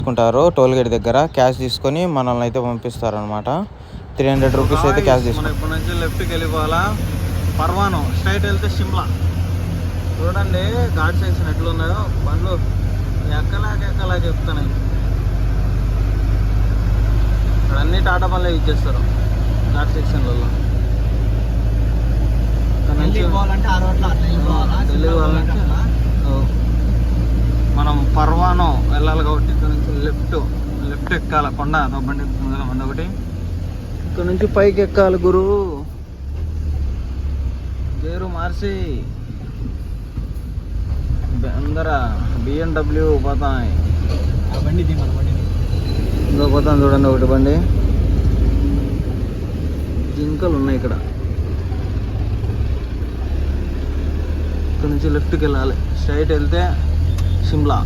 తీసుకుంటారు toll gate దగ్గర cash తీసుకొని మనల్ని అయితే పంపిస్తారనమాట. 300 రూపీస్ అయితే క్యాష్ తీసుకుంటారు. ఇప్పుడు నుంచి లెఫ్ట్కి వెళ్ళిపోవాలా, పర్వాను స్ట్రైట్ వెళ్తే షిమ్లా. చూడండి ఘాట్ సెక్షన్ ఎట్లున్నాయో, బండ్లు ఎక్కలా చెప్తున్నాయి. ఇక్కడ అన్ని టాటా బండ్లే యూజ్ చేస్తారు ఘాట్ సెక్షన్లలో. ఢిల్లీ పోవాలంటే మనం పర్వానో వెళ్ళాలి కాబట్టి ఇక్కడ నుంచి లెఫ్ట్ ఎక్కాలి. కొండ బండి బండి ఒకటి ఇక్కడ నుంచి పైకి ఎక్కాలి గురు. గేరు మార్చి అందర BMW పోతాయి. ఇంకో పోతాను చూడండి ఒకటి బండి. జింకలు ఉన్నాయి ఇక్కడ. ఇక్కడ నుంచి లెఫ్ట్కి వెళ్ళాలి, స్ట్రైట్ వెళ్తే షిమ్లా.